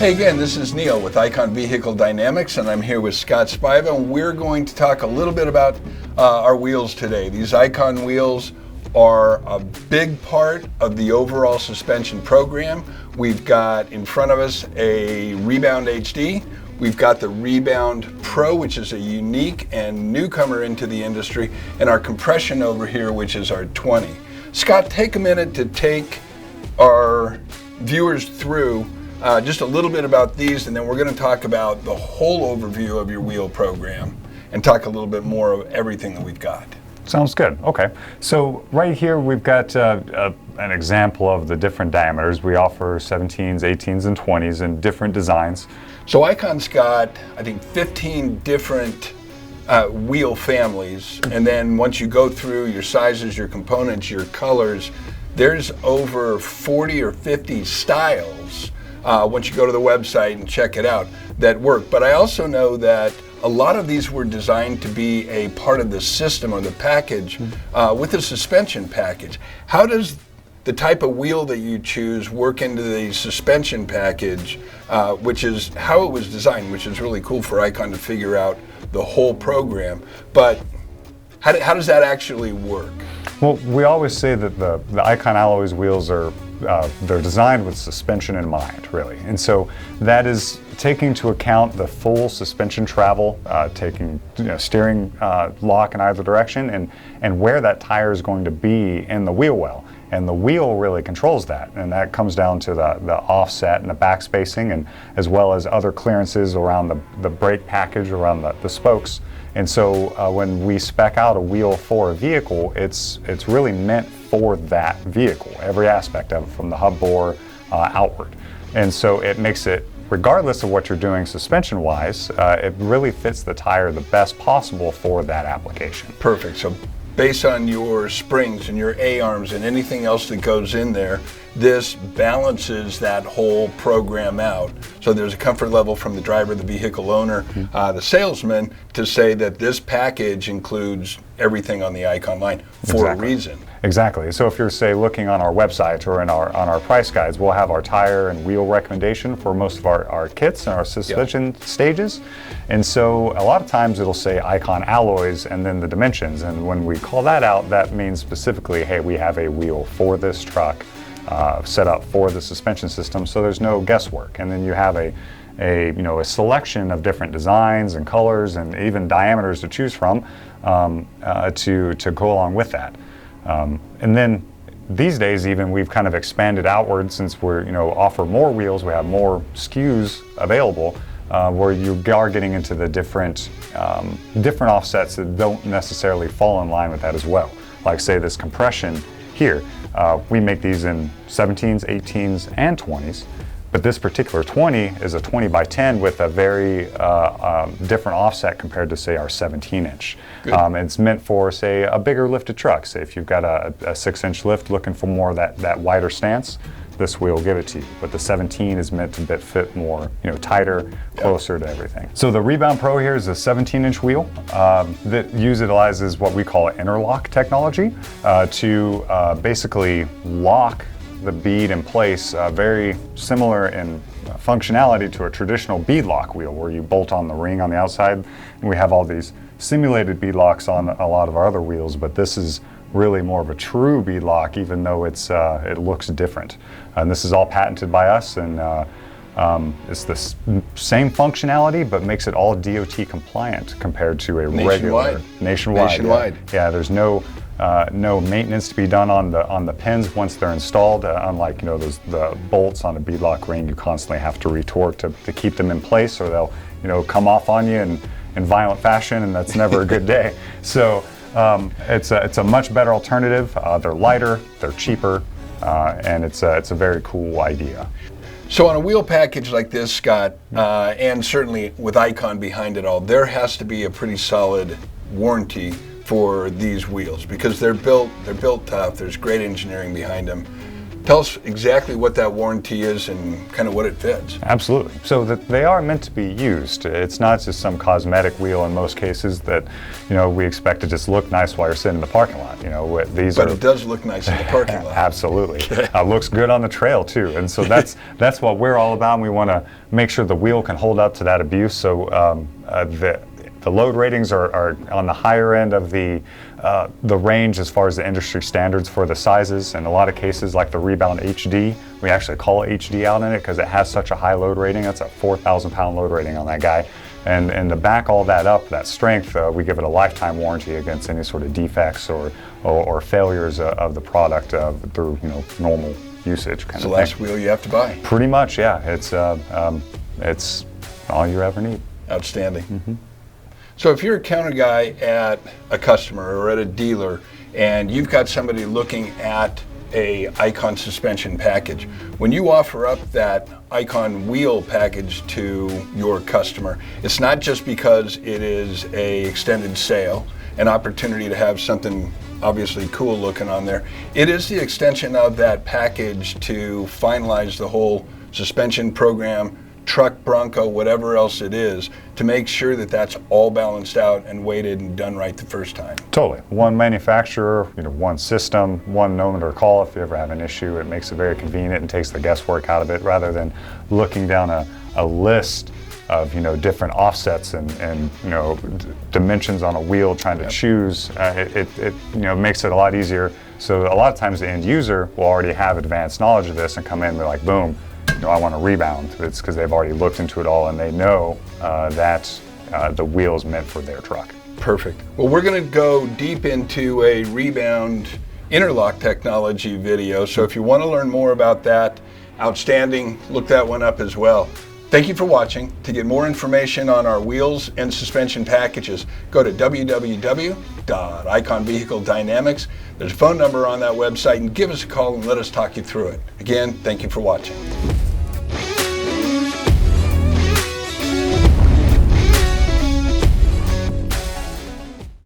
Hey again, this is Neil with Icon Vehicle Dynamics, and I'm here with Scott Spiva, and we're going to talk a little bit about our wheels today. These Icon wheels are a big part of the overall suspension program. We've got in front of us a Rebound HD. We've got the Rebound Pro, which is a unique and newcomer into the industry, and our compression over here, which is our 20. Scott, take a minute to take our viewers through just a little bit about these, and then we're going to talk about the whole overview of your wheel program and talk a little bit more of everything that we've got. Sounds good. Okay. So right here we've got an example of the different diameters. We offer 17s, 18s, and 20s in different designs. So Icon's got, I think, 15 different wheel families, and then once you go through your sizes, your components, your colors, there's over 40 or 50 styles once you go to the website and check it out that work. But I also know that a lot of these were designed to be a part of the system or the package with the suspension package. How does the type of wheel that you choose work into the suspension package, which is how it was designed, which is really cool for Icon to figure out the whole program. But how does that actually work? Well, we always say that the Icon Alloys wheels are they're designed with suspension in mind, really. And so that is taking into account the full suspension travel, taking steering lock in either direction, and where that tire is going to be in the wheel well. And the wheel really controls that, and that comes down to the offset and the back spacing, and as well as other clearances around the brake package, around the spokes. And so when we spec out a wheel for a vehicle, it's really meant for that vehicle, every aspect of it, from the hub bore outward. And so it makes it, regardless of what you're doing suspension-wise, it really fits the tire the best possible for that application. Perfect. So based on your springs and your A-arms and anything else that goes in there, this balances that whole program out. So there's a comfort level from the driver, the vehicle owner, the salesman, to say that this package includes everything on the Icon line for a reason. Exactly. So if you're, say, looking on our website or on our price guides, we'll have our tire and wheel recommendation for most of our kits and our suspension stages. And so a lot of times it'll say Icon Alloys and then the dimensions. And when we call that out, that means specifically, hey, we have a wheel for this truck set up for the suspension system, so there's no guesswork. And then you have a selection of different designs and colors and even diameters to choose from to go along with that. And then these days, even, we've kind of expanded outward, since we're offer more wheels. We have more SKUs available where you are getting into the different offsets that don't necessarily fall in line with that as well. Like, say, this compression here. We make these in 17s, 18s, and 20s. But this particular 20 is a 20 by 10 with a very different offset compared to, say, our 17-inch. It's meant for, say, a bigger lifted truck. Say if you've got a 6-inch lift looking for more of that wider stance, this wheel will give it to you. But the 17 is meant to fit more, tighter, closer to everything. So the Rebound Pro here is a 17-inch wheel that utilizes what we call interlock technology to basically lock the bead in place, very similar in functionality to a traditional bead lock wheel, where you bolt on the ring on the outside. And we have all these simulated bead locks on a lot of our other wheels, but this is really more of a true bead lock, even though it looks different. And this is all patented by us, and it's the same functionality, but makes it all DOT compliant compared to a regular nationwide. Yeah, there's no maintenance to be done on the pins once they're installed. Unlike the bolts on a beadlock ring, you constantly have to retort to keep them in place, or they'll come off on you in violent fashion, and that's never a good day. So it's a much better alternative. They're lighter, they're cheaper, and it's a very cool idea. So on a wheel package like this, Scott, and certainly with Icon behind it all, there has to be a pretty solid warranty for these wheels, because they're built tough. There's great engineering behind them. Tell us exactly what that warranty is and kind of what it fits. Absolutely. So that they are meant to be used. It's not just some cosmetic wheel in most cases that, we expect to just look nice while you're sitting in the parking lot. But it does look nice in the parking lot. Absolutely. Looks good on the trail too. And so that's what we're all about. And we want to make sure the wheel can hold up to that abuse. So the load ratings are on the higher end of the range as far as the industry standards for the sizes. In a lot of cases, like the Rebound HD, we actually call it HD out in it because it has such a high load rating. That's a 4,000 pound load rating on that guy. And to back all that up, that strength, we give it a lifetime warranty against any sort of defects or failures of the product through normal usage kind of thing. It's the last wheel you have to buy. Pretty much, yeah. It's all you ever need. Outstanding. Mm-hmm. So if you're a counter guy at a customer or at a dealer and you've got somebody looking at a Icon suspension package, when you offer up that Icon wheel package to your customer, it's not just because it is a extended sale, an opportunity to have something obviously cool looking on there. It is the extension of that package to finalize the whole suspension program, truck, Bronco, whatever else it is, to make sure that that's all balanced out and weighted and done right the first time. Totally. One manufacturer, one system, one number to call if you ever have an issue. It makes it very convenient and takes the guesswork out of it rather than looking down a list of different offsets and dimensions on a wheel trying to choose. It makes it a lot easier. So a lot of times the end user will already have advanced knowledge of this and come in and be like, boom, I want a Rebound. It's because they've already looked into it all and they know that the wheel is meant for their truck. Perfect. Well, we're going to go deep into a Rebound interlock technology video. So if you want to learn more about that, outstanding, look that one up as well. Thank you for watching. To get more information on our wheels and suspension packages, go to www.Icon Vehicle Dynamics. There's a phone number on that website, and give us a call and let us talk you through it. Again, thank you for watching.